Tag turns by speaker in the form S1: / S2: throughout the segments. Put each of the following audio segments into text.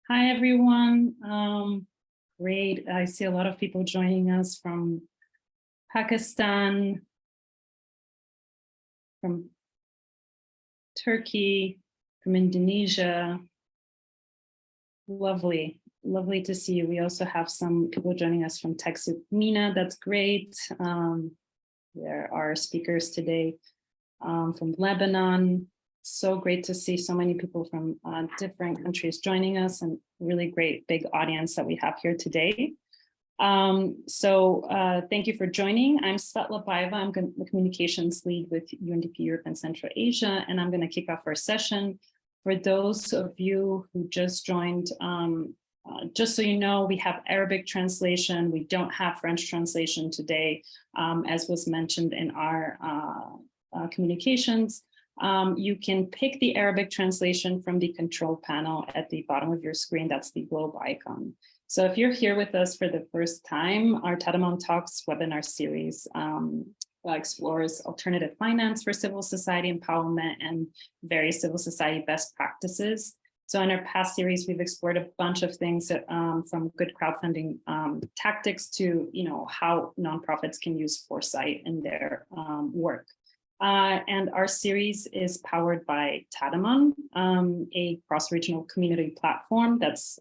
S1: Hi, everyone. Great. I see a lot of people joining us from Pakistan, from Turkey, from Indonesia. Lovely. Lovely to see you. We also have some people joining us from TechSoup. Mina, that's great. There are speakers today from Lebanon. So great to see so many people from different countries joining us, and really great big audience that we have here today. Thank you for joining. I'm Svetla Baeva. I'm the communications lead with UNDP Europe and Central Asia, and I'm going to kick off our session. For those of you who just joined, just so you know, we have Arabic translation. We don't have French translation today, as was mentioned in our communications. You can pick the Arabic translation from the control panel at the bottom of your screen. That's the globe icon. So if you're here with us for the first time, our Tadamon Talks webinar series explores alternative finance for civil society empowerment and various civil society best practices. So in our past series, we've explored a bunch of things from good crowdfunding tactics to how nonprofits can use foresight in their work. And our series is powered by Tadamon, a cross-regional community platform that's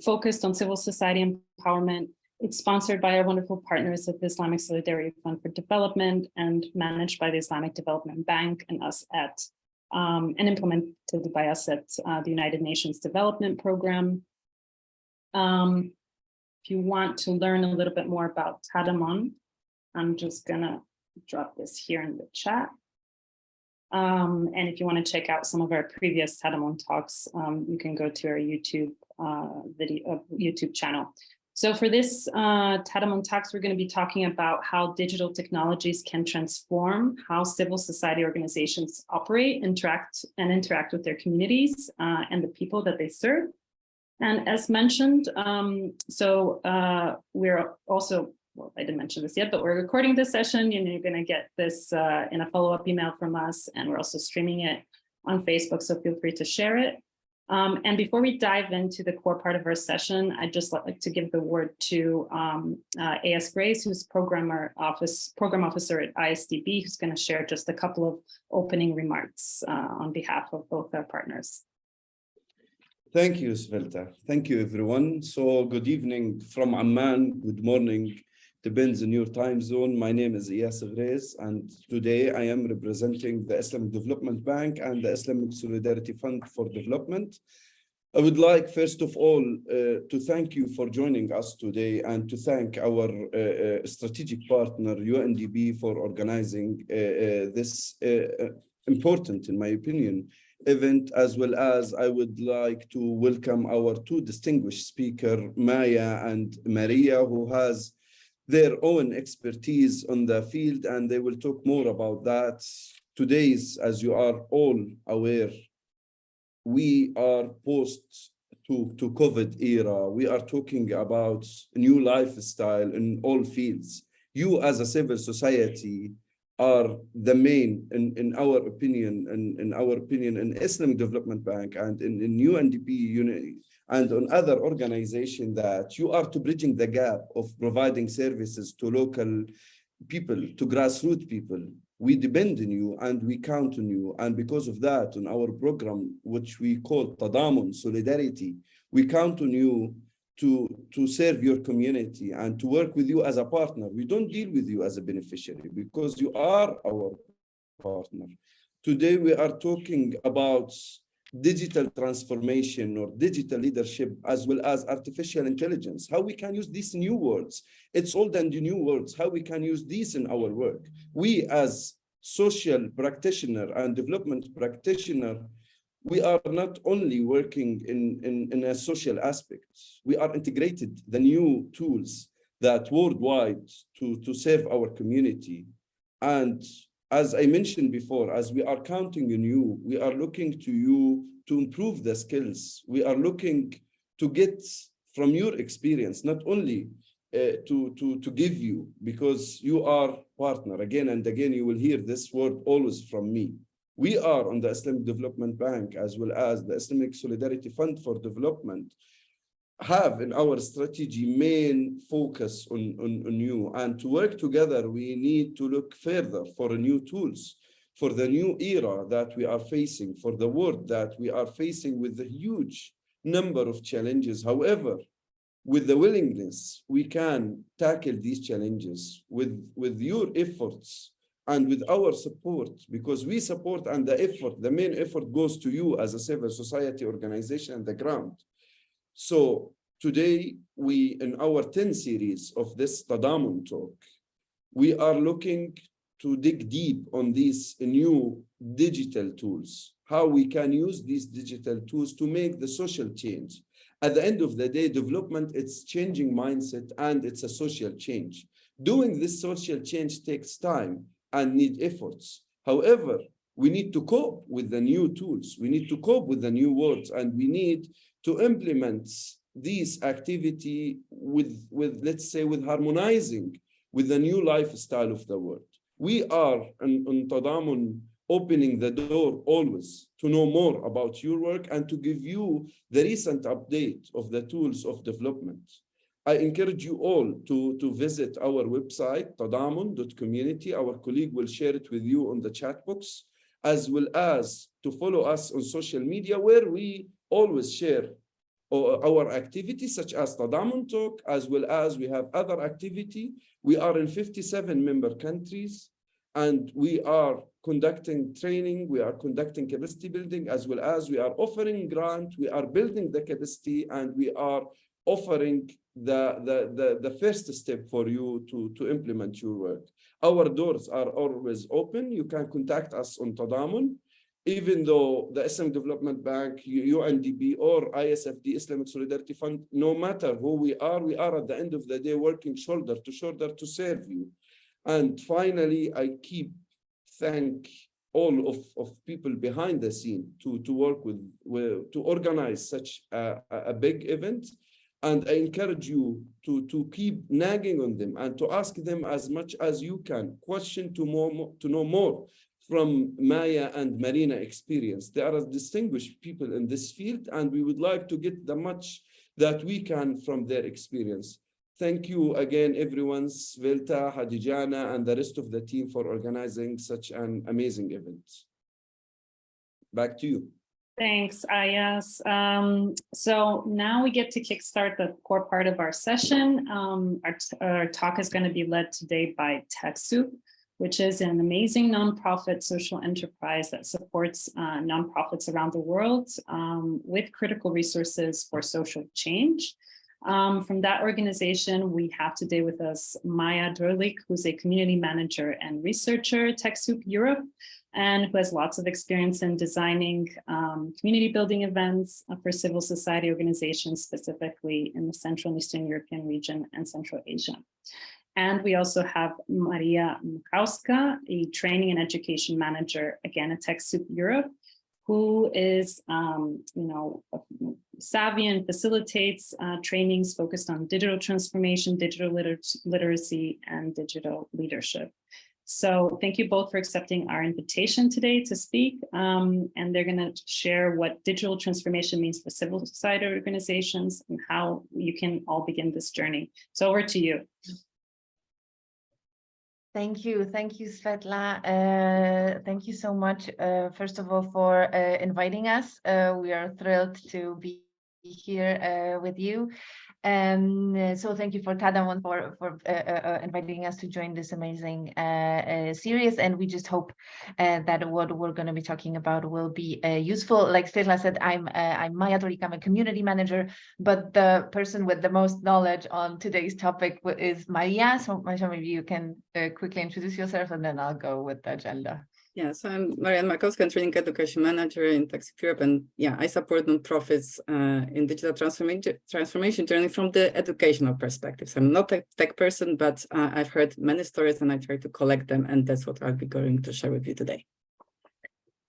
S1: focused on civil society empowerment. It's sponsored by our wonderful partners at the Islamic Solidarity Fund for Development and managed by the Islamic Development Bank and implemented by us at the United Nations Development Program. If you want to learn a little bit more about Tadamon, I'm just gonna drop this here in the chat. And if you want to check out some of our previous Tadamon talks, you can go to our YouTube YouTube channel. So for this Tadamon talks, we're going to be talking about how digital technologies can transform how civil society organizations operate, interact with their communities and the people that they serve. And as mentioned, we're also, well, I didn't mention this yet, but we're recording this session. You're going to get this in a follow-up email from us, and we're also streaming it on Facebook, so feel free to share it. And before we dive into the core part of our session, I'd just like to give the word to A.S. Grace, who's program officer at ISDB, who's going to share just a couple of opening remarks on behalf of both our partners.
S2: Thank you, Svelta. Thank you, everyone. So good evening from Amman. Good morning. Depends on your time zone. My name is A.S. Grace, and today I am representing the Islamic Development Bank and the Islamic Solidarity Fund for Development. I would like, first of all, to thank you for joining us today and to thank our strategic partner, UNDP, for organizing this important, in my opinion, event, as well as I would like to welcome our two distinguished speakers, Maya and Maria, who has their own expertise on the field, and they will talk more about that. Today's, as you are all aware, we are post to COVID era. We are talking about a new lifestyle in all fields. You as a civil society are the main, in our opinion, in Islamic Development Bank and in UNDP unit, and on other organizations, that you are to bridging the gap of providing services to local people, to grassroots people. We depend on you and we count on you. And because of that, on our program, which we call Tadamon, Solidarity, we count on you to serve your community and to work with you as a partner. We don't deal with you as a beneficiary because you are our partner. Today, we are talking about digital transformation or digital leadership, as well as artificial intelligence, how we can use these new words. It's old and new words, how we can use these in our work. We as social practitioner and development practitioner, we are not only working in a social aspect, we are integrated the new tools that worldwide to serve our community. And as I mentioned before, as we are counting on you, we are looking to you to improve the skills. We are looking to get from your experience, not only to give you, because you are partner. Again and again, you will hear this word always from me. We are on the Islamic Development Bank, as well as the Islamic Solidarity Fund for Development, have in our strategy main focus on you. And to work together, we need to look further for new tools, for the new era that we are facing, for the world that we are facing with a huge number of challenges. However, with the willingness, we can tackle these challenges with your efforts and with our support, because we support, and the main effort goes to you as a civil society organization on the ground. So today, in our 10 series of this Tadamon talk, we are looking to dig deep on these new digital tools, how we can use these digital tools to make the social change. At the end of the day, development, it's changing mindset, and it's a social change. Doing this social change takes time and need efforts. However, we need to cope with the new tools. We need to cope with the new words, and we need to implement these activity with let's say, with harmonizing with the new lifestyle of the world. We are on Tadamon opening the door always to know more about your work and to give you the recent update of the tools of development. I encourage you all to visit our website, tadamon.community. Our colleague will share it with you on the chat box, as well as to follow us on social media, where we always share our activities such as Tadamon Talk, as well as we have other activity. We are in 57 member countries, and we are conducting training, we are conducting capacity building, as well as we are offering grant, we are building the capacity, and we are offering the first step for you to implement your work. Our doors are always open. You can contact us on Tadamon, even though the Islamic Development Bank, UNDP, or ISFD, Islamic Solidarity Fund, no matter who we are at the end of the day working shoulder to shoulder to serve you. And finally, I thank all of people behind the scene to work to organize such a big event. And I encourage you to keep nagging on them and to ask them as much as you can, question to know more from Maya and Marina experience. They are distinguished people in this field, and we would like to get the much that we can from their experience. Thank you again, everyone, Svelta, Hadijana, and the rest of the team for organizing such an amazing event. Back to you.
S1: Thanks, Ayas. So now we get to kickstart the core part of our session. Our talk is going to be led today by TechSoup, which is an amazing nonprofit social enterprise that supports nonprofits around the world with critical resources for social change. From that organization, we have today with us Maya Durlik, who's a community manager and researcher at TechSoup Europe, and who has lots of experience in designing community building events for civil society organizations, specifically in the Central and Eastern European region and Central Asia. And we also have Maria Mukowska, a training and education manager, again at TechSoup Europe, who is savvy and facilitates trainings focused on digital transformation, digital literacy, and digital leadership. So thank you both for accepting our invitation today to speak. And they're going to share what digital transformation means for civil society organizations and how you can all begin this journey. So over to you.
S3: Thank you, Svetla. Thank you so much, first of all, for inviting us. We are thrilled to be here with you. So thank you for Tadamon for inviting us to join this amazing series. And we just hope that what we're going to be talking about will be useful. Like Svetla said, I'm Maya Durlik, I'm a community manager, but the person with the most knowledge on today's topic is Maria. So maybe you can quickly introduce yourself, and then I'll go with the agenda.
S4: Yeah, so I'm Maria Mukowska, training education manager in TechSoup Europe, and yeah, I support nonprofits in digital transformation journey from the educational perspective. So I'm not a tech person, but I've heard many stories and I try to collect them, and that's what I'll be going to share with you today.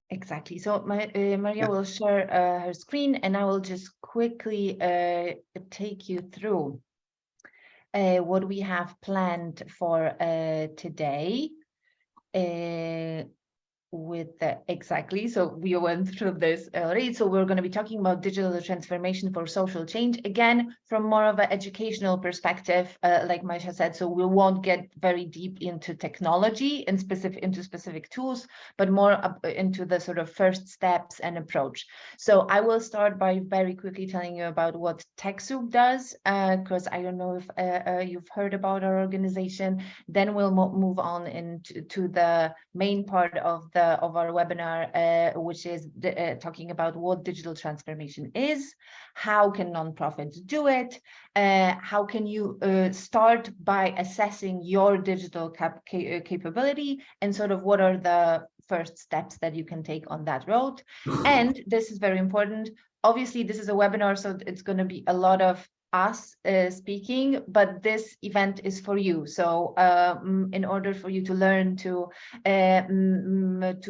S3: Exactly. So Maria will share her screen, and I will just quickly take you through what we have planned for today. exactly. So we went through this already. So we're going to be talking about digital transformation for social change, again, from more of an educational perspective, like Maisha said. So we won't get very deep into technology and into specific tools, but more into the sort of first steps and approach. So I will start by very quickly telling you about what TechSoup does, because I don't know if you've heard about our organization. Then we'll move on into the main part of our webinar, which is talking about what digital transformation is, how can nonprofits do it, how can you start by assessing your digital capability, and sort of what are the first steps that you can take on that road. And this is very important. Obviously, this is a webinar, so it's going to be a lot of us speaking, but this event is for you. So in order for you to learn to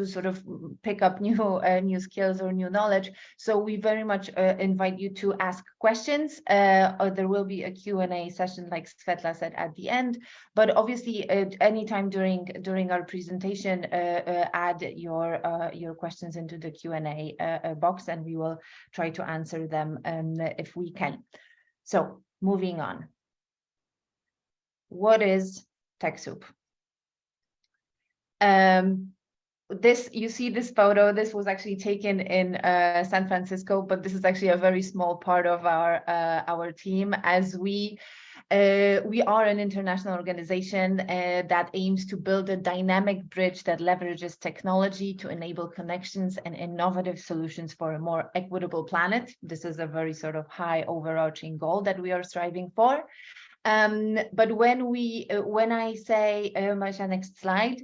S3: sort of pick up new skills or new knowledge, so we very much invite you to ask questions. There will be a Q&A session, like Svetla said, at the end. But obviously, anytime during our presentation, add your questions into the Q&A box, and we will try to answer them if we can. So moving on. What is TechSoup? You see this photo. This was actually taken in San Francisco, but this is actually a very small part of our team, as we are an international organization that aims to build a dynamic bridge that leverages technology to enable connections and innovative solutions for a more equitable planet. This is a very sort of high overarching goal that we are striving for. But when I say, Maisha, next slide,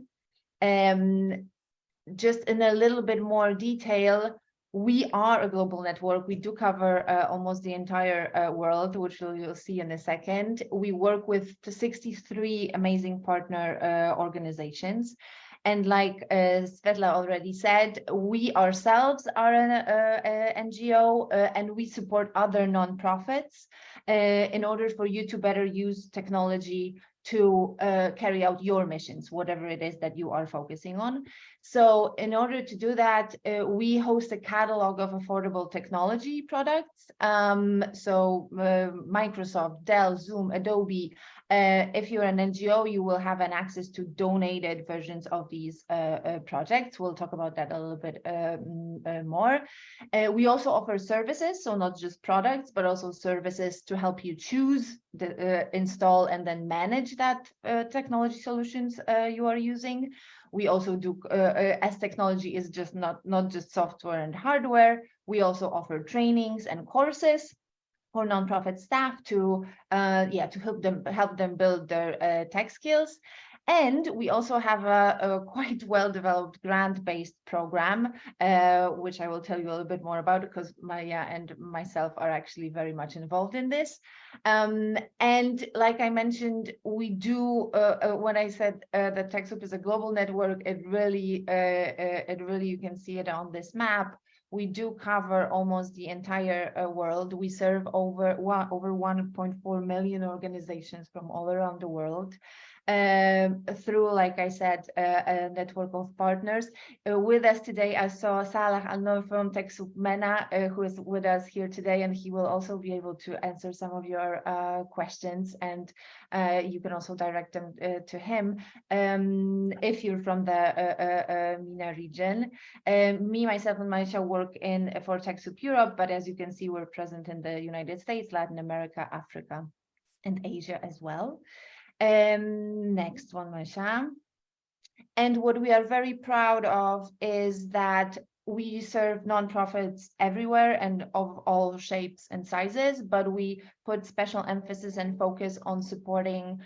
S3: just in a little bit more detail, we are a global network. We do cover almost the entire world, which you'll see in a second. We work with 63 amazing partner organizations. And like Svetla already said, we ourselves are an NGO, and we support other nonprofits in order for you to better use technology to carry out your missions, whatever it is that you are focusing on. So in order to do that, we host a catalog of affordable technology products. So Microsoft, Dell, Zoom, Adobe. If you're an NGO, you will have an access to donated versions of these projects. We'll talk about that a little bit more. We also offer services, so not just products, but also services to help you choose, install, and then manage that technology solutions you are using. We also do, as technology is just not just software and hardware, we also offer trainings and courses for nonprofit staff to help them build their tech skills. And we also have a quite well-developed grant-based program, which I will tell you a little bit more about, because Maya and myself are actually very much involved in this. And like I mentioned, we do, when I said that TechSoup is a global network, it really, you can see it on this map. We do cover almost the entire world. We serve over 1.4 million organizations from all around the world. Through, like I said, a network of partners. With us today, I saw Salah Al-Noor from TechSoup MENA, who is with us here today, and he will also be able to answer some of your questions, and you can also direct them to him if you're from the MENA region. Me, myself, and Maisha work for TechSoup Europe, but as you can see, we're present in the United States, Latin America, Africa, and Asia as well. Next one, Maisha. And what we are very proud of is that we serve nonprofits everywhere and of all shapes and sizes, but we put special emphasis and focus on supporting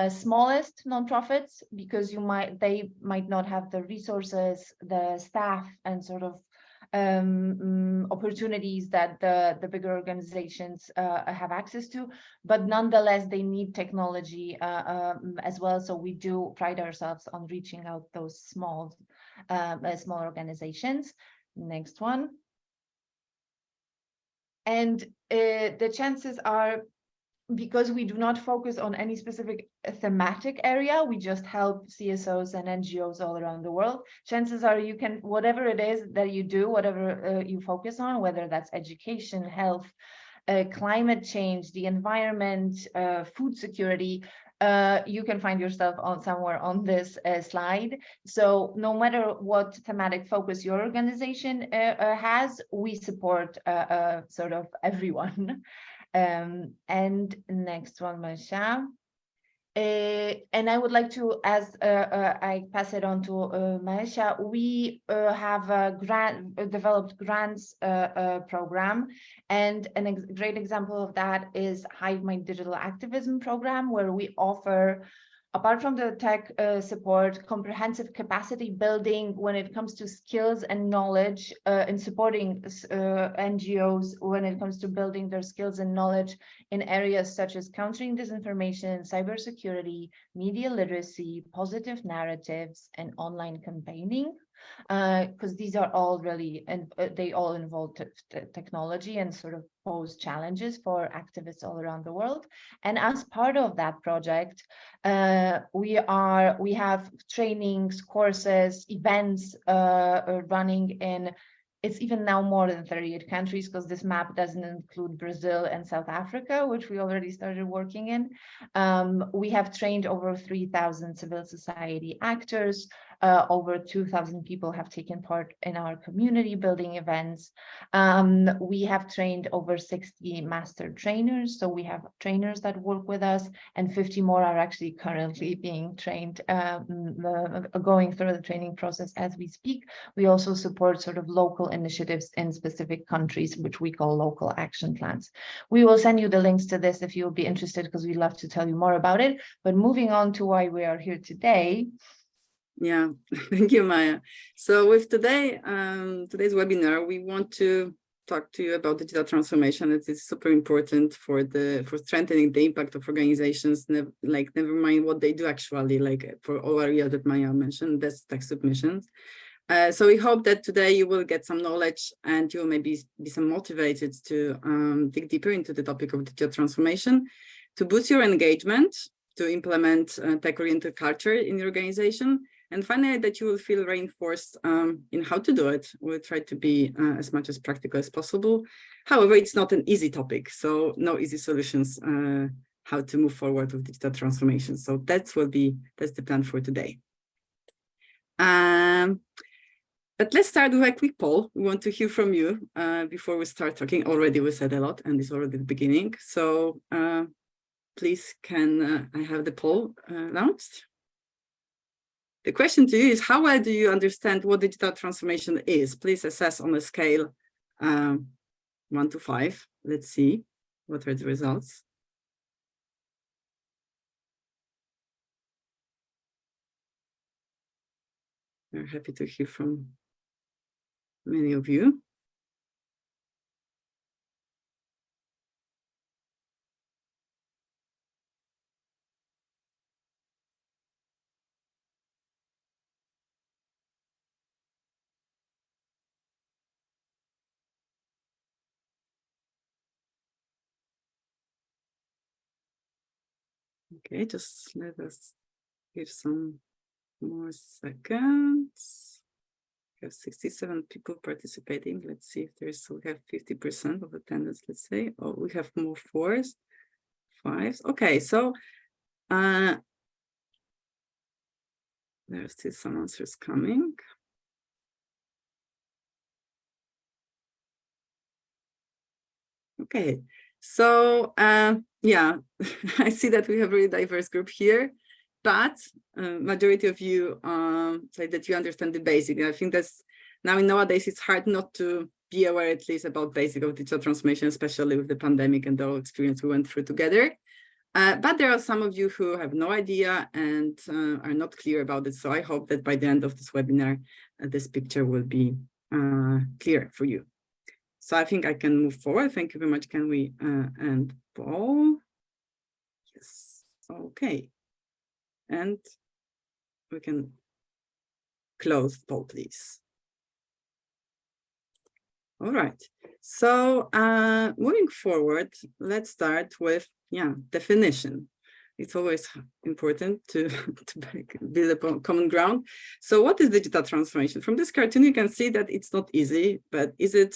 S3: smallest nonprofits, because they might not have the resources, the staff, and sort of opportunities that the bigger organizations have access to, but nonetheless they need technology as well. So we do pride ourselves on reaching out those small organizations. Next one. And the chances are because we do not focus on any specific thematic area, we just help CSOs and NGOs all around the world. Chances are you can, whatever it is that you do, whatever you focus on, whether that's education, health, climate change, the environment, food security, you can find yourself on somewhere on this slide. So no matter what thematic focus your organization has, we support sort of everyone. And next one, Masha. And I would like to, as I pass it on to Maisha, we have a developed grants program, and a great example of that is Hive My Digital Activism program, where we offer, apart from the tech support, comprehensive capacity building when it comes to skills and knowledge in supporting NGOs when it comes to building their skills and knowledge in areas such as countering disinformation, cybersecurity, media literacy, positive narratives, and online campaigning. Because these are all really, and they all involve technology and sort of pose challenges for activists all around the world. And as part of that project, we have trainings, courses, events running in, it's even now more than 38 countries, because this map doesn't include Brazil and South Africa, which we already started working in. We have trained over 3,000 civil society actors. Over 2,000 people have taken part in our community building events. We have trained over 60 master trainers. So we have trainers that work with us, and 50 more are actually currently being trained, going through the training process as we speak. We also support sort of local initiatives in specific countries, which we call local action plans. We will send you the links to this if you'll be interested, because we'd love to tell you more about it. But moving on to why we are here today.
S4: Yeah, thank you, Maya. So with today's webinar, we want to talk to you about digital transformation. It is super important for strengthening the impact of organizations, never mind what they do actually, like for all areas that Maya mentioned, that's TechSoup missions. So we hope that today you will get some knowledge and you will maybe be some motivated to dig deeper into the topic of digital transformation, to boost your engagement, to implement tech-oriented culture in your organization, and finally, that you will feel reinforced in how to do it. We'll try to be as much as practical as possible. However, it's not an easy topic, so no easy solutions how to move forward with digital transformation. So that's the plan for today. But let's start with a quick poll. We want to hear from you before we start talking. Already we said a lot, and it's already the beginning. So please, can I have the poll announced? The question to you is, how well do you understand what digital transformation is? Please assess on a scale 1 to 5. Let's see what are the results. We're happy to hear from many of you. Okay, just let us give some more seconds. We have 67 people participating. Let's see if we have 50% of attendance, let's say. Oh, we have more 4s, 5s. Okay, so there are still some answers coming. Okay, so yeah, I see that we have a really diverse group here, but majority of you say that you understand the basic. I think that's now nowadays it's hard not to be aware at least about basic of digital transformation, especially with the pandemic and the whole experience we went through together. But there are some of you who have no idea and are not clear about it. So I hope that by the end of this webinar, this picture will be clear for you. So I think I can move forward. Thank you very much. Can we end poll? Yes. Okay. And we can close poll, please. All right. So moving forward, let's start with definition. It's always important to build a common ground. So what is digital transformation? From this cartoon, you can see that it's not easy, but is it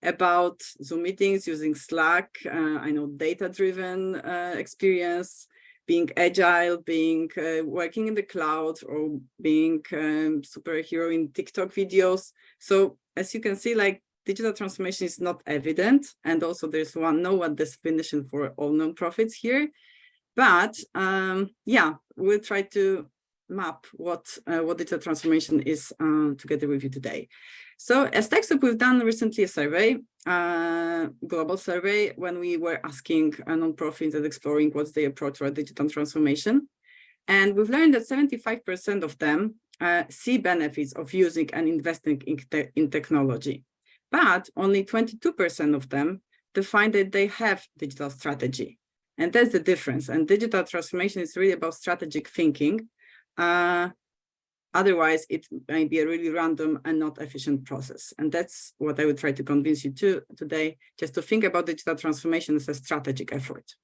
S4: about Zoom meetings using Slack? I know data-driven experience, being agile, being working in the cloud, or being superhero in TikTok videos. So as you can see, like digital transformation is not evident. And also there's no one definition for all nonprofits here. But we'll try to map what digital transformation is together with you today. So as TechSoup, we've done recently a survey, global survey, when we were asking nonprofits and exploring what's their approach to digital transformation. And we've learned that 75% of them see benefits of using and investing in technology. But only 22% of them define that they have digital strategy. And that's the difference. And digital transformation is really about strategic thinking. Otherwise, it may be a really random and not efficient process. And that's what I would try to convince you to today, just to think about digital transformation as a strategic effort.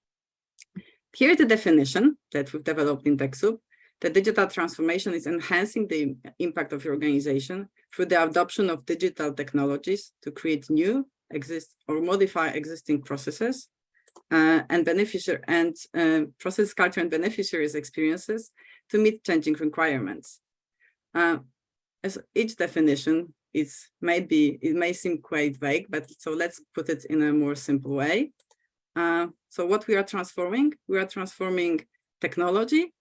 S4: Here's the definition that we've developed in TechSoup. The digital transformation is enhancing the impact of your organization through the adoption of digital technologies to create new, or modify existing processes, and process culture and beneficiaries' experiences to meet changing requirements. As each definition it may seem quite vague, but so let's put it in a more simple way. So what we are transforming technology,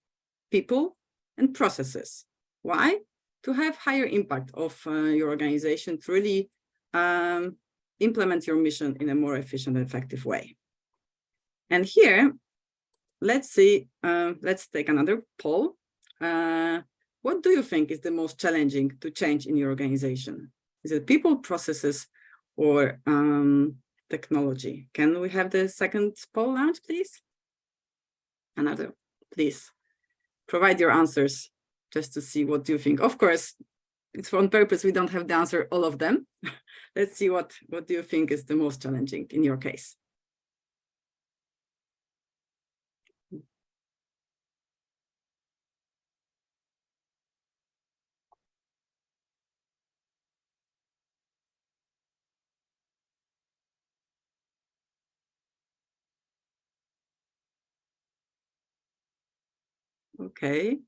S4: people, and processes. Why? To have higher impact of your organization, to really implement your mission in a more efficient and effective way. And here, let's see, let's take another poll. What do you think is the most challenging to change in your organization? Is it people, processes, or technology? Can we have the second poll launch, please? Another, please. Provide your answers just to see what you think. Of course, it's on purpose. We don't have the answer, all of them. Let's see what do you think is the most challenging in your case. Okay.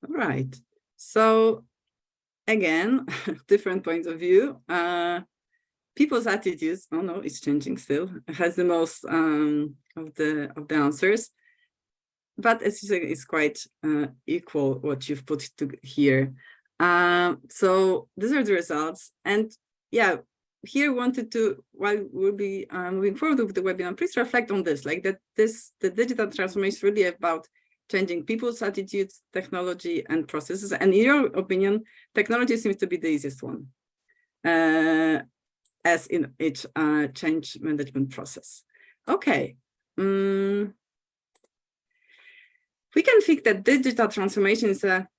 S4: All right. So again, different points of view. People's attitudes, oh no, it's changing still, has the most of the answers. But as you say, it's quite equal what you've put here. So these are the results. And yeah, here wanted to, while we'll be moving forward with the webinar, please reflect on this, like the digital transformation is really about changing people's attitudes, technology, and processes. And in your opinion, technology seems to be the easiest one, as in each change management process. Okay. We can think that digital transformation is a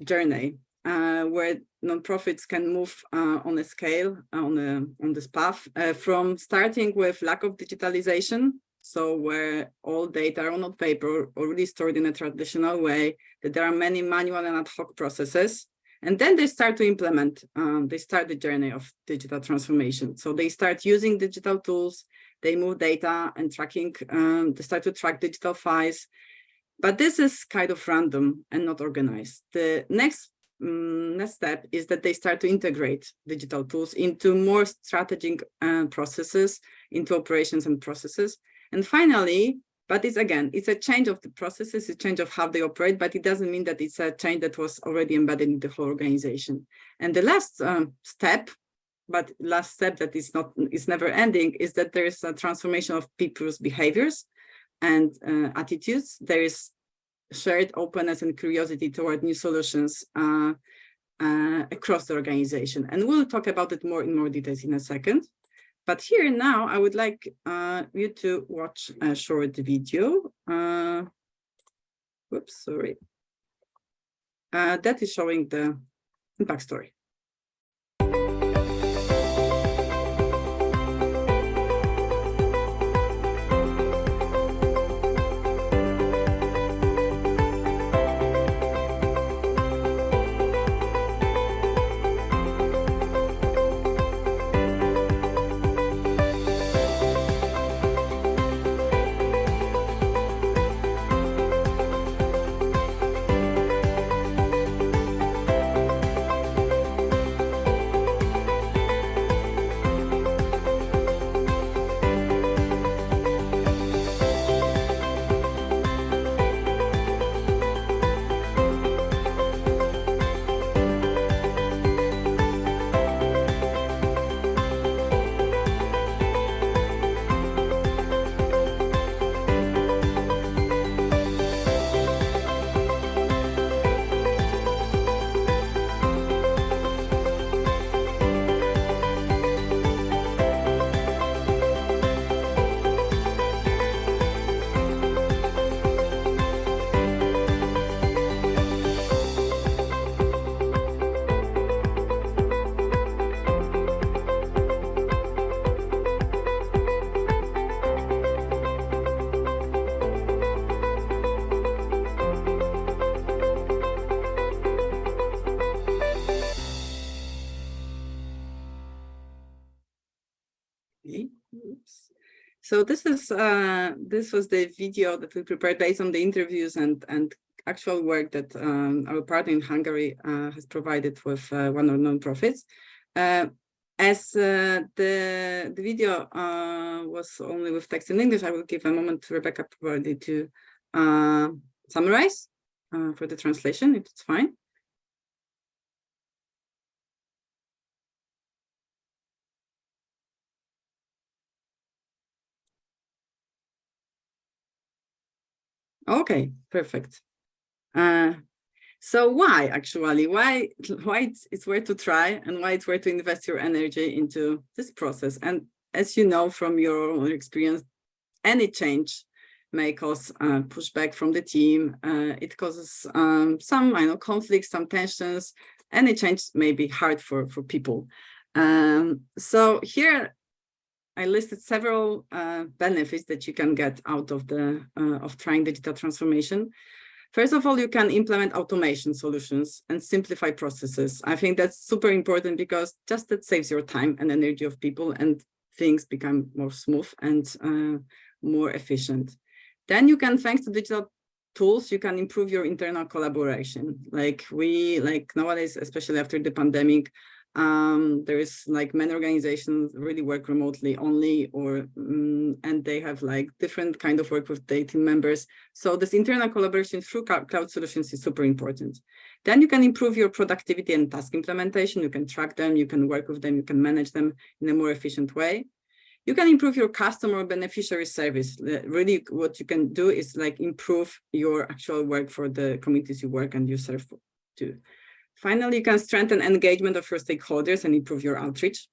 S4: journey where nonprofits can move on a scale, on this path, from starting with lack of digitalization, so where all data are on paper, already stored in a traditional way, that there are many manual and ad hoc processes, and then they start to implement, they start the journey of digital transformation. So they start using digital tools, they move data and tracking, they start to track digital files. But this is kind of random and not organized. The next step is that they start to integrate digital tools into more strategic processes, into operations and processes. And finally, but it's a change of the processes, a change of how they operate, but it doesn't mean that it's a change that was already embedded in the whole organization. And the last step that is never ending, is that there is a transformation of people's behaviors and attitudes. There is shared openness and curiosity toward new solutions across the organization. And we'll talk about it in more details in a second. But here now, I would like you to watch a short video. Whoops, sorry. That is showing the impact story. Oops. So this was the video that we prepared based on the interviews and actual work that our partner in Hungary has provided with one of non-profits. As the video was only with text in English, I will give a moment to Rebecca probably to summarize for the translation, if it's fine. Okay, perfect. So why actually, why it's worth to try and why it's worth to invest your energy into this process? And as you know from your own experience, any change may cause pushback from the team. It causes some conflicts, some tensions. Any change may be hard for people. So here I listed several benefits that you can get out of the of trying digital transformation. First of all, you can implement automation solutions and simplify processes. I think that's super important because just that saves your time and energy of people and things become more smooth and more efficient. Then you can, thanks to digital tools, you can improve your internal collaboration. Like nowadays, especially after the pandemic, there is many organizations really work remotely only, or and they have different kind of work with their team members. So this internal collaboration through cloud solutions is super important. Then you can improve your productivity and task implementation. You can track them, you can work with them, you can manage them in a more efficient way. You can improve your customer beneficiary service. Really, what you can do is improve your actual work for the communities you work and you serve to. Finally, you can strengthen engagement of your stakeholders and improve your outreach.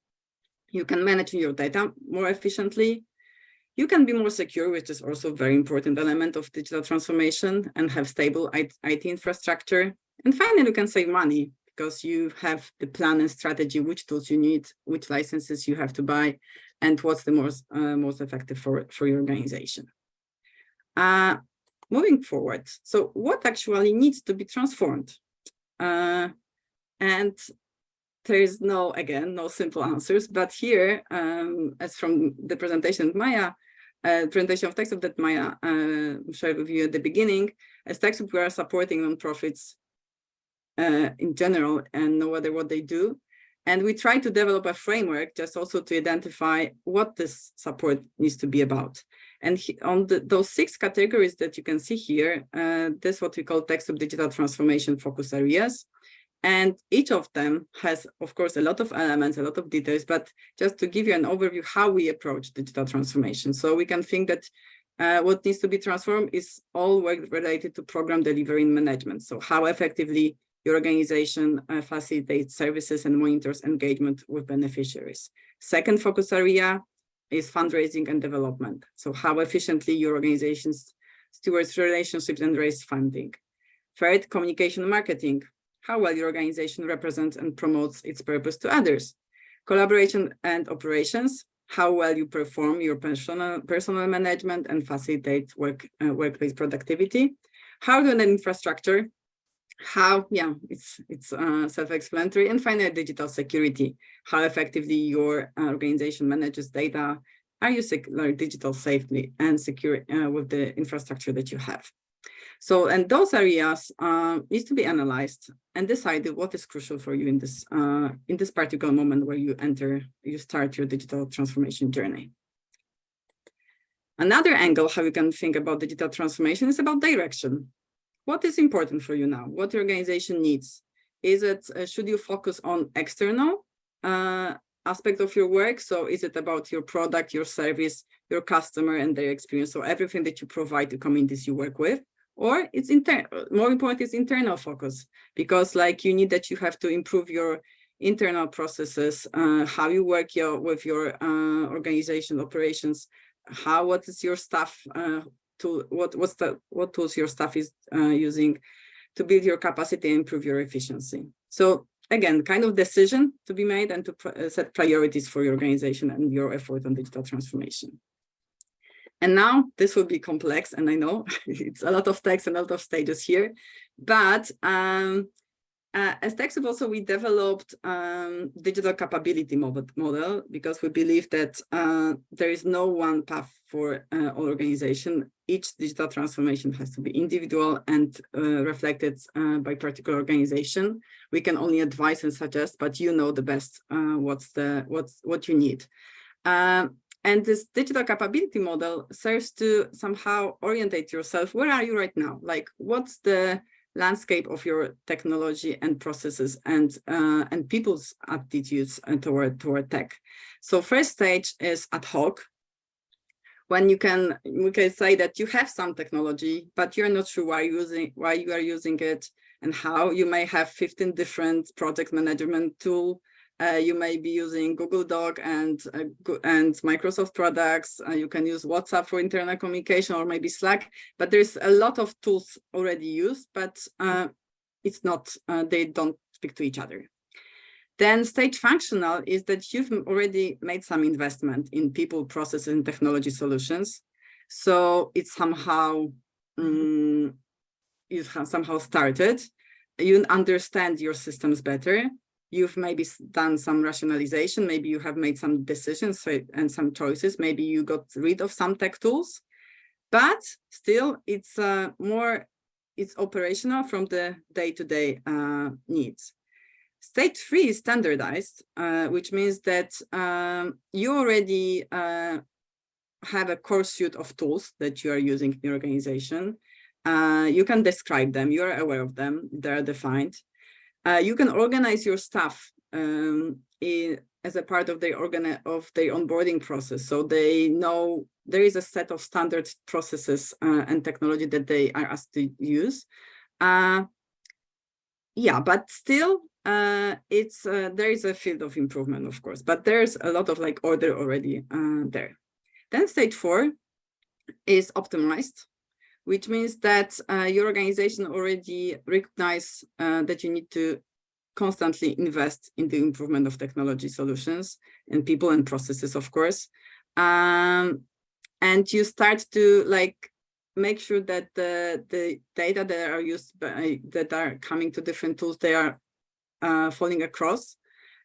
S4: You can manage your data more efficiently. You can be more secure, which is also a very important element of digital transformation, and have stable IT infrastructure. And finally, you can save money because you have the plan and strategy, which tools you need, which licenses you have to buy, and what's the most effective for your organization. Moving forward, so what actually needs to be transformed? And there is no simple answers, but here, as from the presentation Maya, presentation of TechSoup that Maya shared with you at the beginning, as TechSoup, we are supporting nonprofits in general and no matter what they do. And we try to develop a framework just also to identify what this support needs to be about. And on those 6 categories that you can see here, this is what we call TechSoup digital transformation focus areas. And each of them has, of course, a lot of elements, a lot of details, but just to give you an overview how we approach digital transformation. So we can think that what needs to be transformed is all work related to program delivery and management. So how effectively your organization facilitates services and monitors engagement with beneficiaries. Second focus area is fundraising and development. So how efficiently your organization stewards relationships and raise funding. Third, communication and marketing. How well your organization represents and promotes its purpose to others. Collaboration and operations. How well you perform your personal management and facilitate workplace productivity. Hardware and infrastructure. How, it's self-explanatory. And finally, digital security. How effectively your organization manages data. Are you digital safely and secure with the infrastructure that you have? So, and those areas need to be analyzed and decided what is crucial for you in this particular moment where you start your digital transformation journey. Another angle how you can think about digital transformation is about direction. What is important for you now? What your organization needs? Is it, should you focus on external aspect of your work? So is it about your product, your service, your customer and their experience? So everything that you provide to communities you work with, or it's more important is internal focus, because like you need that you have to improve your internal processes, how you work with your organization operations, what is your staff what tools your staff is using to build your capacity and improve your efficiency. So again, kind of decision to be made and to set priorities for your organization and your effort on digital transformation. And now this will be complex, and I know it's a lot of text and a lot of stages here, but as TechSoup also we developed digital capability model because we believe that there is no one path for all organization. Each digital transformation has to be individual and reflected by particular organization. We can only advise and suggest, but you know the best what you need. And this digital capability model serves to somehow orientate yourself. Where are you right now? Like, what's the landscape of your technology and processes and people's attitudes toward tech? So first stage is ad hoc, when we can say that you have some technology, but you're not sure why you are using it and how. You may have 15 different project management tools. You may be using Google Doc and Microsoft products. You can use WhatsApp for internal communication or maybe Slack, but there's a lot of tools already used, but it's not, they don't speak to each other. Then stage functional is that you've already made some investment in people, processes, and technology solutions. So it's somehow, you have somehow started. You understand your systems better. You've maybe done some rationalization. Maybe you have made some decisions and some choices. Maybe you got rid of some tech tools, but still it's it's operational from the day-to-day needs. Stage 3 is standardized, which means that you already have a core suite of tools that you are using in your organization. You can describe them. You are aware of them. They are defined. You can organize your staff as a part of their onboarding process, so they know there is a set of standard processes and technology that they are asked to use. Yeah, but still, there is a field of improvement, of course, but there's a lot of like order already there. Then stage 4 is optimized, which means that your organization already recognize that you need to constantly invest in the improvement of technology solutions and people and processes, of course. And you start to like make sure that the data that are used that are coming to different tools, they are falling across,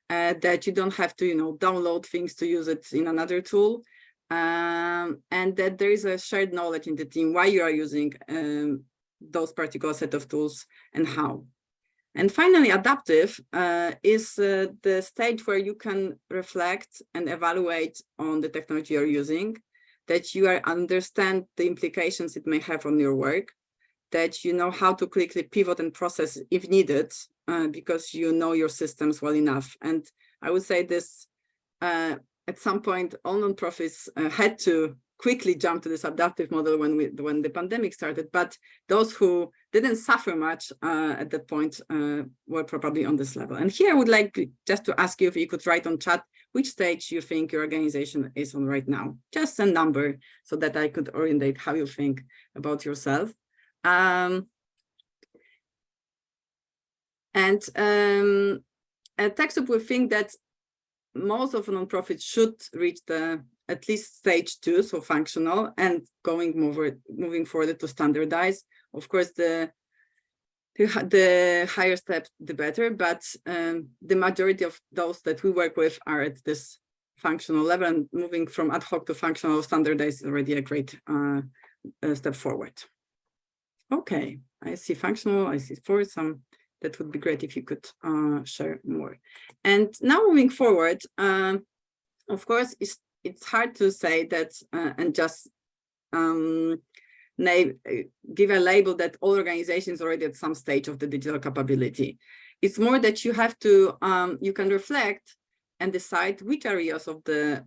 S4: that you don't have to, download things to use it in another tool. And that there is a shared knowledge in the team why you are using those particular set of tools and how. And finally, adaptive is the stage where you can reflect and evaluate on the technology you're using, that you understand the implications it may have on your work, that you know how to quickly pivot and process if needed, because you know your systems well enough. And I would say this, at some point, all nonprofits had to quickly jump to this adaptive model when the pandemic started, but those who didn't suffer much at that point were probably on this level. And here I would like just to ask you if you could write on chat which stage you think your organization is on right now. Just a number so that I could orientate how you think about yourself. At TechSoup, we think that most of nonprofits should reach at least stage 2, so functional, and moving forward to standardize. Of course, the higher step, the better, but the majority of those that we work with are at this functional level, and moving from ad hoc to functional standardized is already a great step forward. Okay, I see functional, I see for some. That would be great if you could share more. And now moving forward, of course, it's hard to say that and just give a label that all organizations are already at some stage of the digital capability. It's more that you have to, you can reflect and decide which areas of the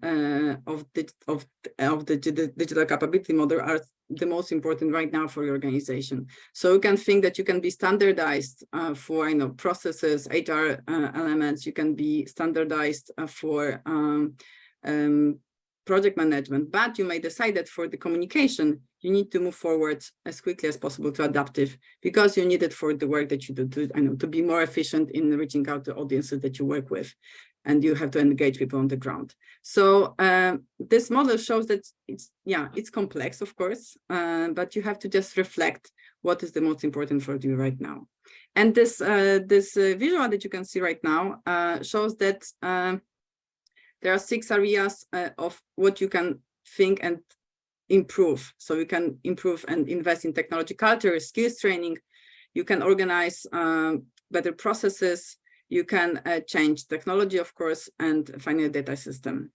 S4: digital capability model are the most important right now for your organization. So you can think that you can be standardized for processes, HR elements. You can be standardized for project management, but you may decide that for the communication, you need to move forward as quickly as possible to adaptive, because you need it for the work that you do to be more efficient in reaching out to audiences that you work with, and you have to engage people on the ground. So this model shows that it's complex, of course, but you have to just reflect what is the most important for you right now. And this visual that you can see right now shows that there are 6 areas of what you can think and improve. So you can improve and invest in technology culture, skills training. You can organize better processes. You can change technology, of course, and finally data system.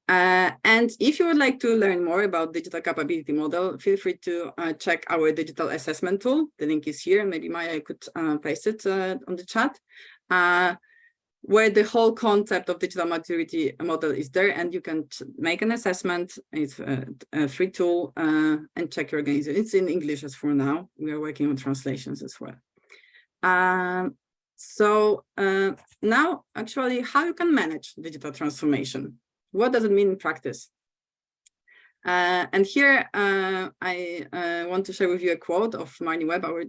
S4: And if you would like to learn more about digital capability model, feel free to check our digital assessment tool. The link is here. Maybe Maya could paste it on the chat, where the whole concept of digital maturity model is there, and you can make an assessment. It's a free tool and check your organization. It's in English as for now. We are working on translations as well. So now, actually, how you can manage digital transformation? What does it mean in practice? And here I want to share with you a quote of Marnie Webb, our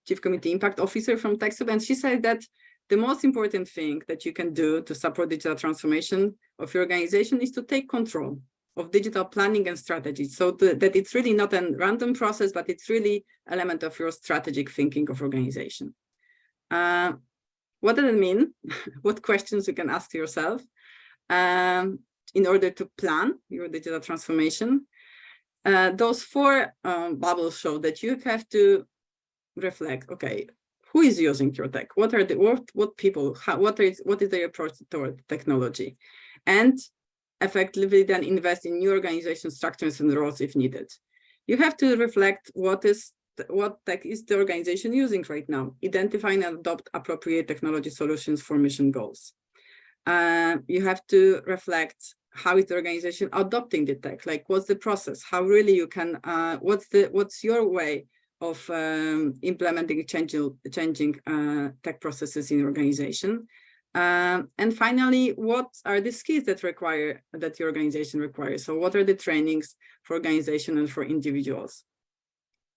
S4: Chief Community Impact Officer from TechSoup, and she said that the most important thing that you can do to support digital transformation of your organization is to take control of digital planning and strategy, so that it's really not a random process, but it's really an element of your strategic thinking of organization. What does it mean? What questions you can ask yourself in order to plan your digital transformation? Those 4 bubbles show that you have to reflect, okay, who is using your tech? What are what people, what is their approach toward technology? And effectively then invest in new organization structures and roles if needed. You have to reflect what tech is the organization using right now, identify and adopt appropriate technology solutions for mission goals. You have to reflect how is the organization adopting the tech, like what's the process, how really you can, what's your way of implementing changing tech processes in your organization. And finally, what are the skills that your organization requires? So what are the trainings for organization and for individuals?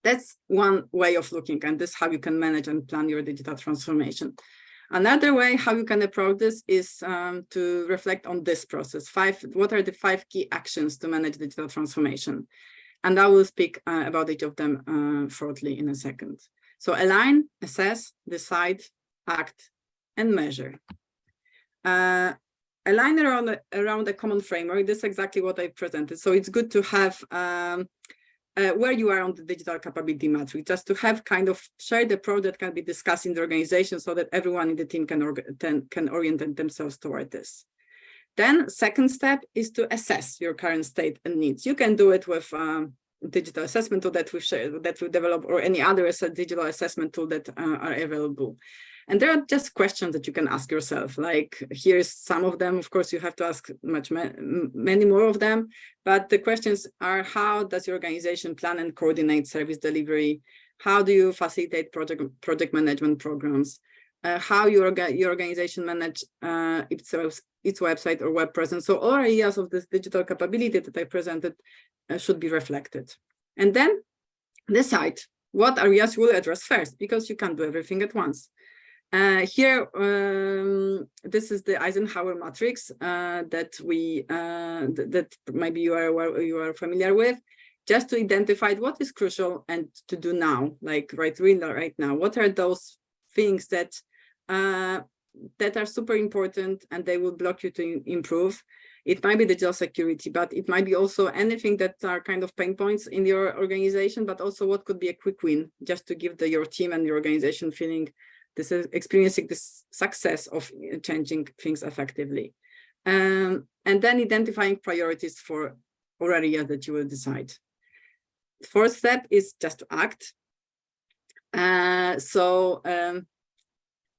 S4: That's one way of looking, and this is how you can manage and plan your digital transformation. Another way how you can approach this is to reflect on this process. What are the 5 key actions to manage digital transformation? And I will speak about each of them shortly in a second. So align, assess, decide, act, and measure. Align around a common framework. This is exactly what I presented. So it's good to have where you are on the digital capability matrix, just to have kind of shared approach that can be discussed in the organization so that everyone in the team can orient themselves toward this. Then second step is to assess your current state and needs. You can do it with digital assessment tool that we develop, or any other digital assessment tool that are available. And there are just questions that you can ask yourself, like here's some of them. Of course, you have to ask many more of them, but the questions are: how does your organization plan and coordinate service delivery? How do you facilitate project management programs? How your organization manage its website or web presence. So all areas of this digital capability that I presented should be reflected. And then decide what areas you will address first, because you can't do everything at once. Here, this is the Eisenhower matrix that that maybe you are familiar with, just to identify what is crucial and to do now, like right now. What are those things that that are super important and they will block you to improve? It might be digital security, but it might be also anything that are kind of pain points in your organization, but also what could be a quick win, just to give your team and your organization feeling this is experiencing this success of changing things effectively. And then identifying priorities for areas that you will decide. Fourth step is just to act.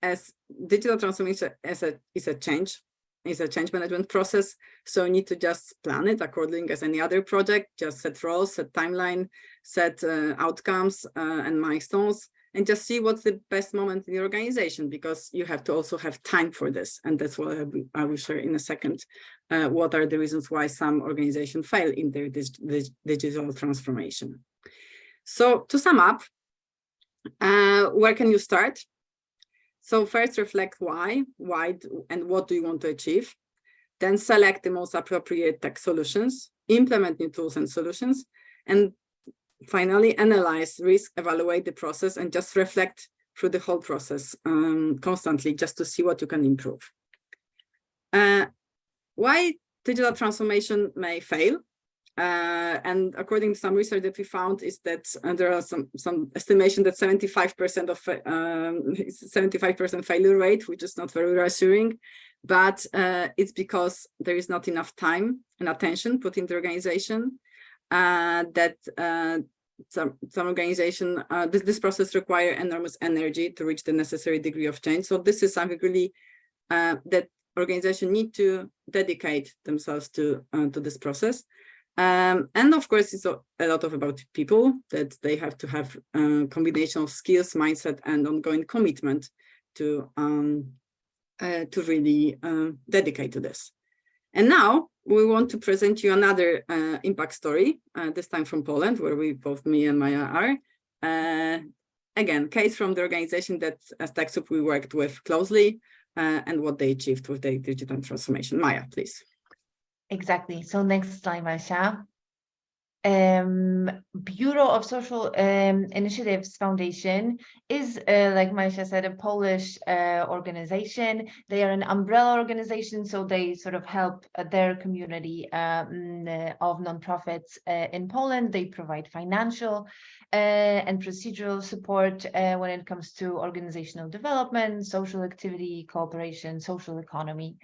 S4: As digital transformation is a change management process, so you need to just plan it according as any other project. Just set roles, set timeline, set outcomes and milestones, and just see what's the best moment in your organization, because you have to also have time for this. And that's what I will share in a second. What are the reasons why some organizations fail in their digital transformation? So to sum up, where can you start? So first, reflect why, and what do you want to achieve? Then select the most appropriate tech solutions, implement new tools and solutions, and finally, analyze risk, evaluate the process, and just reflect through the whole process constantly, just to see what you can improve. Why digital transformation may fail? And according to some research that we found, is that there are some estimation that 75% failure rate, which is not very reassuring, but it's because there is not enough time and attention put in the organization. That some organization, this process require enormous energy to reach the necessary degree of change. So this is something really that organization need to dedicate themselves to this process. And of course, it's a lot about people, that they have to have a combination of skills, mindset, and ongoing commitment to really dedicate to this. And now we want to present you another impact story, this time from Poland, where both me and Maya are. Again, case from the organization that as TechSoup we worked with closely, and what they achieved with their digital transformation. Maya, please.
S3: Exactly. So next slide, Masha. Bureau of Social Initiatives Foundation is, like Masha said, a Polish organization. They are an umbrella organization, so they sort of help their community of nonprofits in Poland. They provide financial and procedural support when it comes to organizational development, social activity, cooperation, social economy.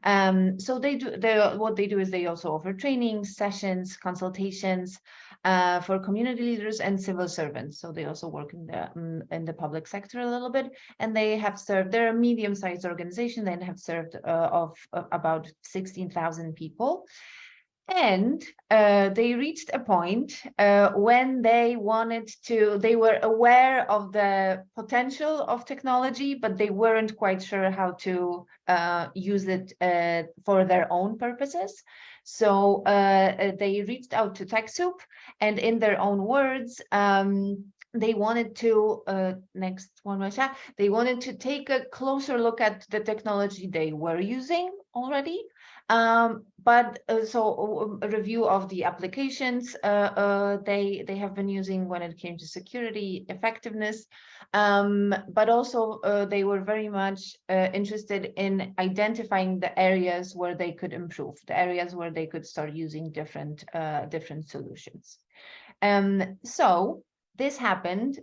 S3: So what they do is they also offer training sessions, consultations for community leaders and civil servants. So they also work in the public sector a little bit, and they have served. They're a medium-sized organization and have served of about 16,000 people. And they reached a point when they were aware of the potential of technology, but they weren't quite sure how to use it for their own purposes. So they reached out to TechSoup, and in their own words, they wanted to, next one, Masha, they wanted to take a closer look at the technology they were using already. So a review of the applications they have been using when it came to security, effectiveness, but also they were very much interested in identifying the areas where they could improve, the areas where they could start using different solutions. So this happened,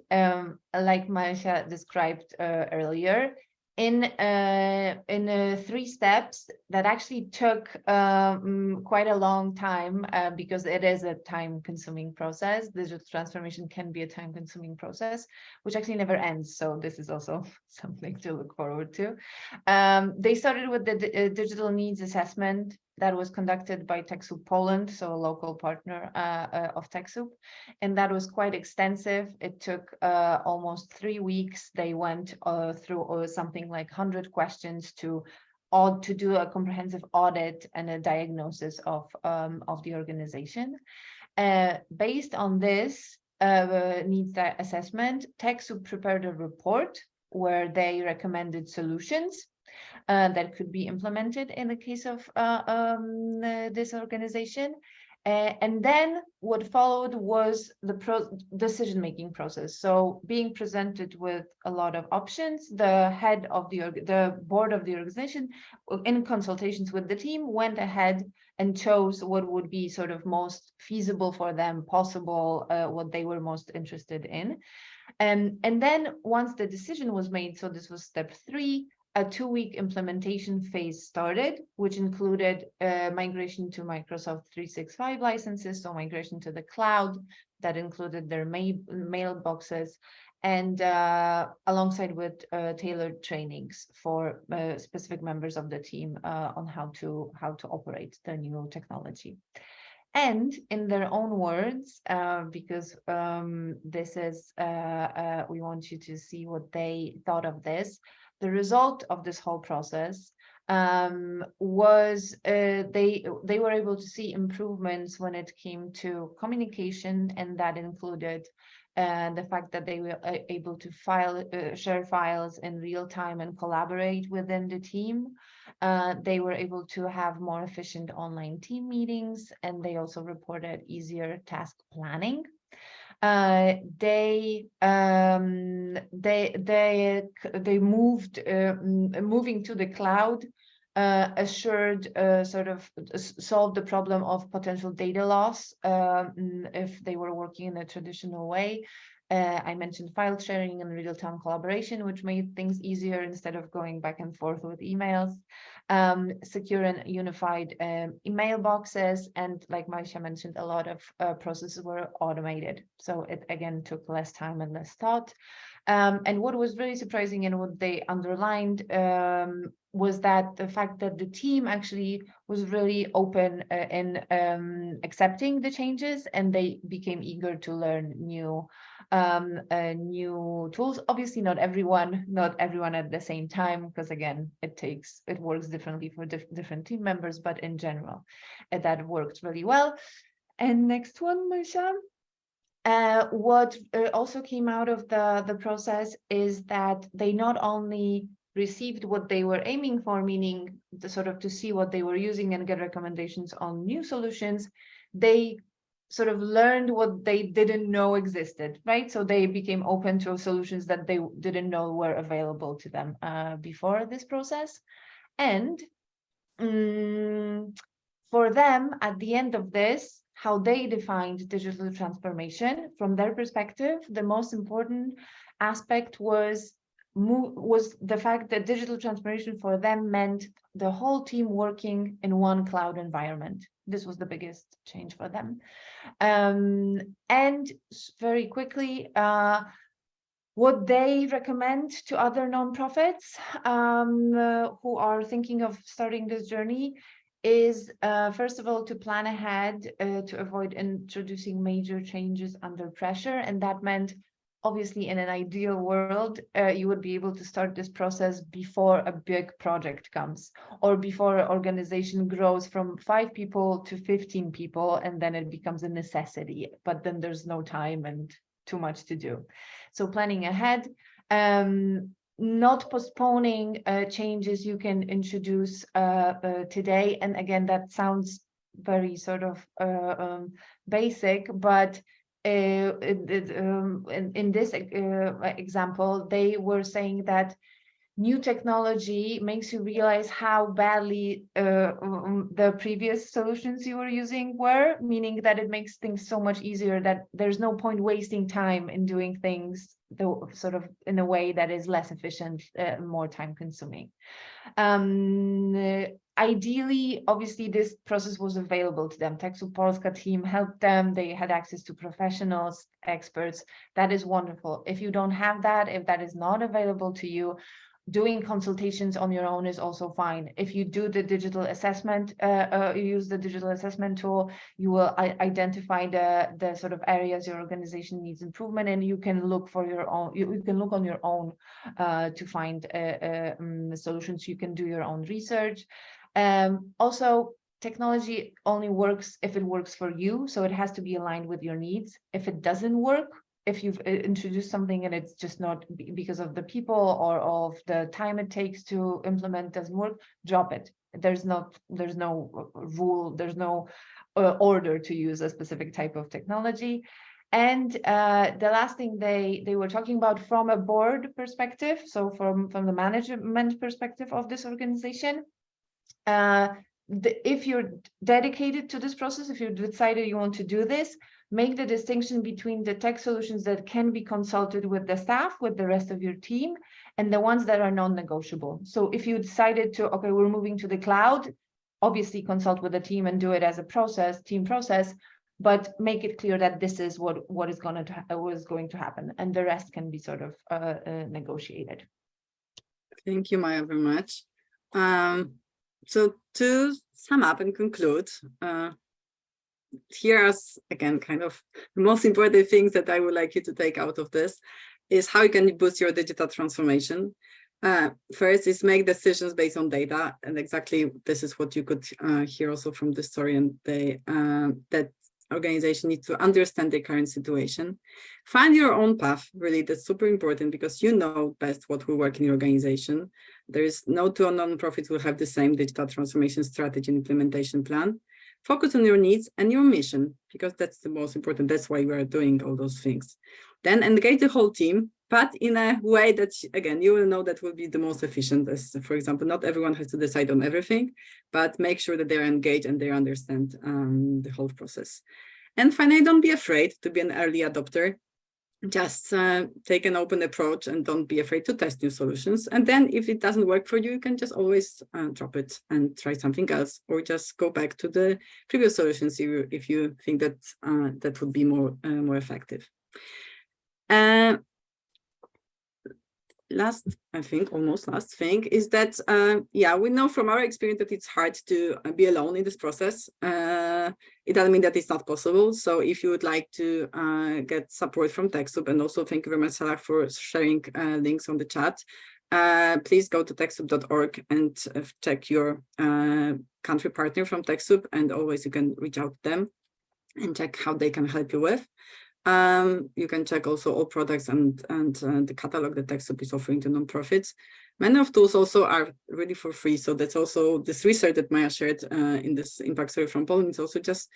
S3: like Masha described earlier, in 3 steps that actually took quite a long time because it is a time-consuming process. Digital transformation can be a time-consuming process, which actually never ends. So this is also something to look forward to. They started with the digital needs assessment. that was conducted by TechSoup Poland, so a local partner of TechSoup, and that was quite extensive. It took almost 3 weeks. They went through something like 100 questions to do a comprehensive audit and a diagnosis of the organization. Based on this needs assessment, TechSoup prepared a report where they recommended solutions that could be implemented in the case of this organization. And then what followed was the decision-making process. So being presented with a lot of options, the head of the board of the organization, in consultations with the team, went ahead and chose what would be sort of most feasible for them, possible, what they were most interested in. And then once the decision was made, so this was step 3, a 2-week implementation phase started, which included migration to Microsoft 365 licenses, so migration to the cloud. That included their mailboxes, and alongside with tailored trainings for specific members of the team on how to operate the new technology. And in their own words, because this is, we want you to see what they thought of this. The result of this whole process was they were able to see improvements when it came to communication, and that included the fact that they were able to share files in real time and collaborate within the team. They were able to have more efficient online team meetings, and they also reported easier task planning. They moving to the cloud assured sort of solved the problem of potential data loss if they were working in a traditional way. I mentioned file sharing and real-time collaboration, which made things easier instead of going back and forth with emails. Secure and unified email boxes, and like Marcia mentioned, a lot of processes were automated. So it again took less time and less thought. And what was really surprising and what they underlined was that the fact that the team actually was really open in accepting the changes, and they became eager to learn new tools. Obviously not everyone at the same time, because again, it works differently for different team members, but in general, that worked really well. And next one, Marcia. What also came out of the process is that they not only received what they were aiming for, meaning to see what they were using and get recommendations on new solutions, they sort of learned what they didn't know existed, right? So they became open to solutions that they didn't know were available to them before this process. And for them, at the end of this, how they defined digital transformation from their perspective, the most important aspect was the fact that digital transformation for them meant the whole team working in one cloud environment. This was the biggest change for them. And very quickly, what they recommend to other nonprofits who are thinking of starting this journey is, first of all, to plan ahead to avoid introducing major changes under pressure. And that meant, obviously, in an ideal world, you would be able to start this process before a big project comes, or before an organization grows from 5 people to 15 people, and then it becomes a necessity, but then there's no time and too much to do. So planning ahead, not postponing changes you can introduce today. And again, that sounds very sort of basic, but in this example, they were saying that new technology makes you realize how badly the previous solutions you were using were, meaning that it makes things so much easier that there's no point wasting time in doing things sort of in a way that is less efficient, more time consuming. Ideally, obviously, this process was available to them. TechSoup Polska team helped them. They had access to professionals, experts. That is wonderful. If you don't have that, if that is not available to you, doing consultations on your own is also fine. If you do the digital assessment, you use the digital assessment tool, you will identify the sort of areas your organization needs improvement, and you can look for your own, you can look on your own to find solutions. You can do your own research. Also, technology only works if it works for you, so it has to be aligned with your needs. If it doesn't work, if you've introduced something and it's just not because of the people or of the time it takes to implement doesn't work, drop it. There's no rule, there's no order to use a specific type of technology. And the last thing they were talking about from a board perspective, so from the management perspective of this organization, if you're dedicated to this process, if you've decided you want to do this, make the distinction between the tech solutions that can be consulted with the staff, with the rest of your team, and the ones that are non-negotiable. So if you decided to, okay, we're moving to the cloud, obviously consult with the team and do it as a process, team process, but make it clear that this is what is going to happen, and the rest can be sort of negotiated.
S4: Thank you, Maya, very much. So to sum up and conclude, here are, again, kind of the most important things that I would like you to take out of this is how you can boost your digital transformation. First is make decisions based on data, and exactly this is what you could hear also from the story, and that organization needs to understand their current situation. Find your own path, really, that's super important, because you know best what will work in your organization. There is no two non-profits will have the same digital transformation strategy and implementation plan. Focus on your needs and your mission, because that's the most important. That's why we are doing all those things. Then engage the whole team, but in a way that, again, you will know that will be the most efficient. As, for example, not everyone has to decide on everything, but make sure that they're engaged and they understand the whole process. And finally, don't be afraid to be an early adopter. Just take an open approach and don't be afraid to test new solutions. And then if it doesn't work for you, you can just always drop it and try something else, or just go back to the previous solutions if you think that that would be more effective. Almost last thing is that, yeah, we know from our experience that it's hard to be alone in this process. It doesn't mean that it's not possible. So if you would like to get support from TechSoup, and also thank you very much, Salah, for sharing links on the chat, please go to TechSoup.org and check your country partner from TechSoup, and always you can reach out to them and check how they can help you with. You can check also all products and the catalog that TechSoup is offering to nonprofits. Many of those also are really for free. So that's also this research that Maya shared in this impact story from Poland. Is also just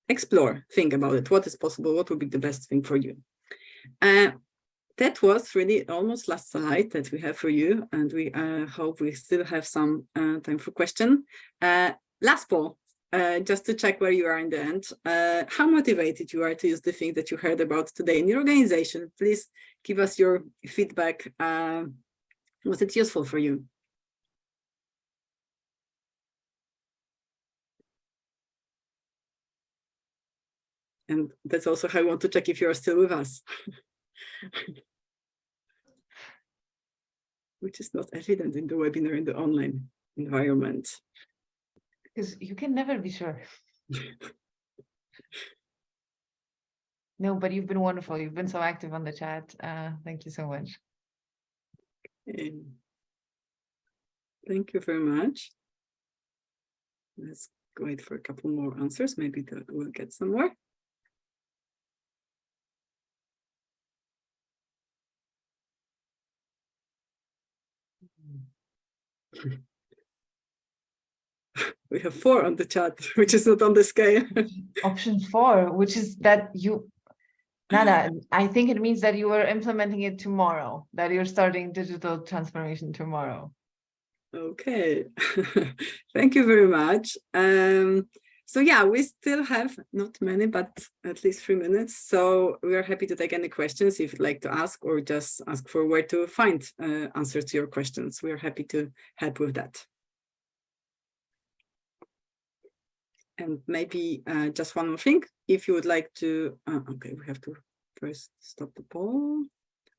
S4: explore, think about it. What is possible? What would be the best thing for you? That was really almost last slide that we have for you. And we hope we still have some time for question. Last poll. Just to check where you are in the end, how motivated you are to use the things that you heard about today in your organization. Please give us your feedback. Was it useful for you? And that's also how I want to check if you are still with us. Which is not evident in the webinar, in the online environment.
S3: Because you can never be sure. No, but you've been wonderful. You've been so active on the chat. Thank you so much.
S4: Thank you very much. Let's wait for a couple more answers. Maybe we'll get some more. We have 4 on the chat, which is not on the scale.
S3: Option 4, which is that you, Nada, I think it means that you are implementing it tomorrow, that you're starting digital transformation tomorrow.
S4: Okay, thank you very much. So yeah, we still have not many, but at least 3 minutes. So we are happy to take any questions if you'd like to ask, or just ask for where to find answers to your questions. We are happy to help with that. And maybe just one more thing, if you would like to, okay, we have to first stop the poll.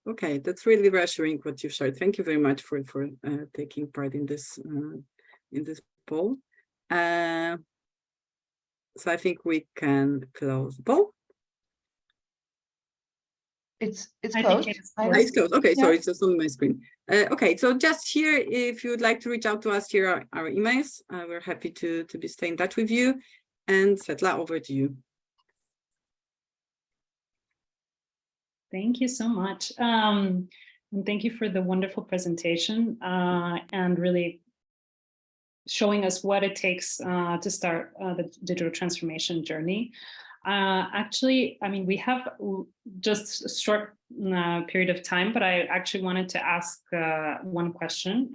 S4: Okay, that's really reassuring what you've shared. Thank you very much for taking part in this poll. So I think we can close the poll.
S3: It's
S1: I
S3: closed.
S1: think it's
S4: It's closed. Okay,
S3: Yeah.
S4: sorry, it's just on my screen. Okay, so just here, if you would like to reach out to us, here are our emails. We're happy to stay in touch with you. And Svetla, over to you.
S1: Thank you so much. And thank you for the wonderful presentation and really showing us what it takes to start the digital transformation journey. Actually, I mean, we have just a short period of time, but I actually wanted to ask one question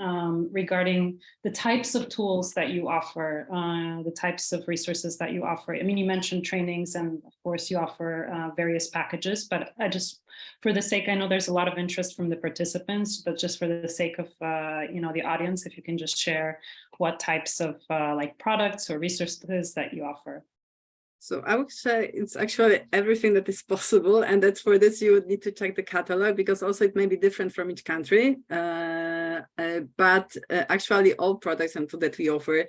S1: regarding the types of tools that you offer, the types of resources that you offer. I mean, you mentioned trainings and of course you offer various packages, but I just, for the sake, I know there's a lot of interest from the participants, but just for the sake of, the audience, if you can just share what types of like products or resources that you offer.
S4: So I would say it's actually everything that is possible, and that's for this you would need to check the catalog, because also it may be different from each country. But actually all products and food that we offer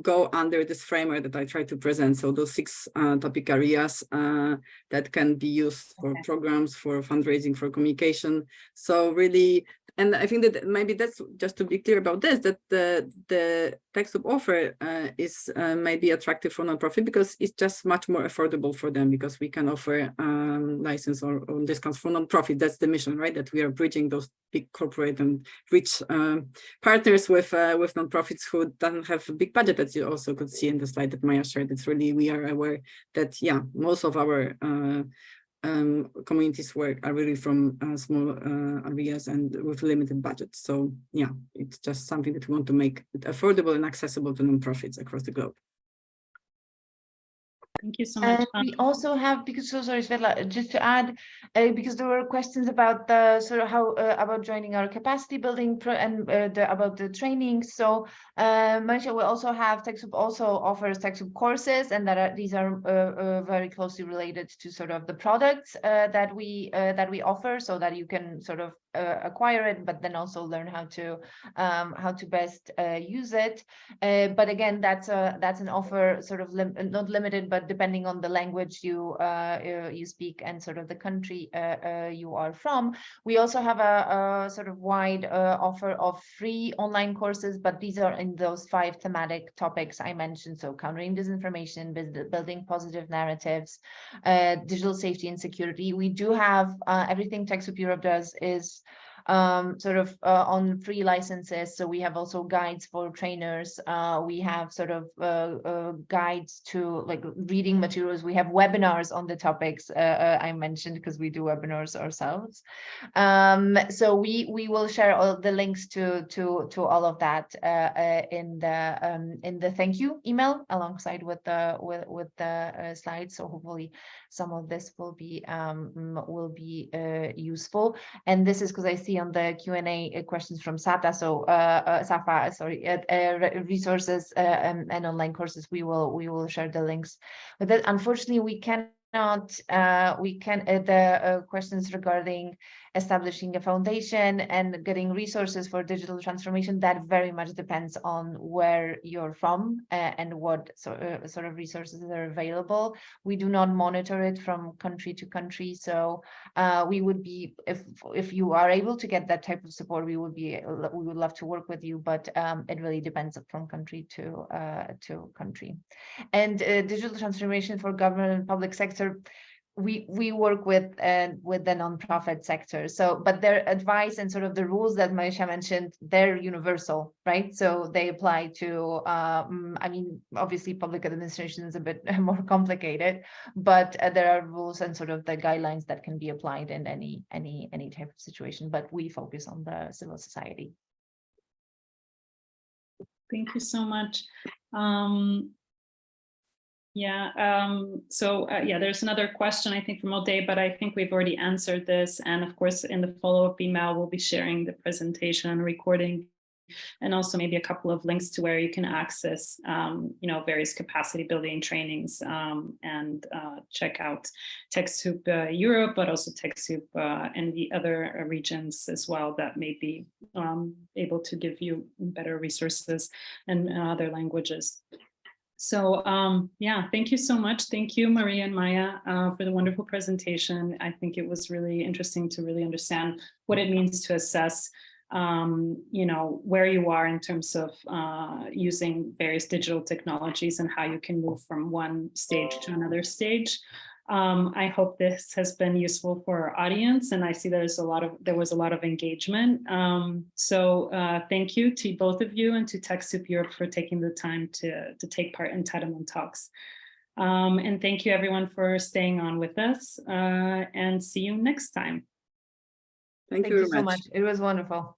S4: go under this framework that I try to present. So those 6 topic areas that can be used for programs, for fundraising, for communication. So really, and I think that maybe that's just to be clear about this, that the TechSoup offer is maybe attractive for nonprofit because it's just much more affordable for them, because we can offer license or discounts for nonprofit. That's the mission, right? That we are bridging those big corporate and rich partners with nonprofits who don't have a big budget, as you also could see in the slide that Maya shared. It's really, we are aware that, yeah, most of our communities work are really from small areas and with limited budgets. So yeah, it's just something that we want to make it affordable and accessible to nonprofits across the globe.
S1: Thank you so much.
S3: And we also have, because, so sorry, Svetla, just to add, because there were questions about the sort of how about joining our capacity building and about the training. So Manisha, we also have TechSoup also offers TechSoup courses, and these are very closely related to sort of the products that we offer, so that you can sort of acquire it, but then also learn how to best use it. But again, that's an offer sort of not limited, but depending on the language you speak and sort of the country you are from. We also have a sort of wide offer of free online courses, but these are in those 5 thematic topics I mentioned. So countering disinformation, building positive narratives, digital safety and security. We do have everything TechSoup Europe does is sort of on free licenses. So we have also guides for trainers. We have sort of guides to like reading materials. We have webinars on the topics I mentioned, because we do webinars ourselves. So we will share all the links to all of that in the thank you email alongside with the slides. So hopefully some of this will be useful. And this is because I see on the Q&A questions from Safa, sorry, resources and online courses. We will share the links. But that, unfortunately, we cannot. The questions regarding establishing a foundation and getting resources for digital transformation, that very much depends on where you're from and what sort of resources are available. We do not monitor it from country to country. So we would be, if you are able to get that type of support, we would love to work with you, but it really depends from country to country. And digital transformation for government and public sector, we work with the nonprofit sector. So, but their advice and sort of the rules that Maisha mentioned, they're universal, right? So they apply to, I mean, obviously public administration is a bit more complicated, but there are rules and sort of the guidelines that can be applied in any type of situation. But we focus on the civil society.
S1: Thank you so much. There's another question, I think, from Ode, but I think we've already answered this. And of course, in the follow-up email, we'll be sharing the presentation and recording and also maybe a couple of links to where you can access, various capacity building trainings, and check out TechSoup Europe, but also TechSoup and the other regions as well that may be able to give you better resources in other languages. So thank you so much. Thank you, Maria and Maya, for the wonderful presentation. I think it was really interesting to really understand what it means to assess, where you are in terms of using various digital technologies and how you can move from one stage to another stage. I hope this has been useful for our audience, and I see there was a lot of engagement. So thank you to both of you and to TechSoup Europe for taking the time to take part in Tadamon Talks. And thank you everyone for staying on with us, and see you next time.
S4: Thank you very
S3: so
S4: much.
S3: much. It was wonderful.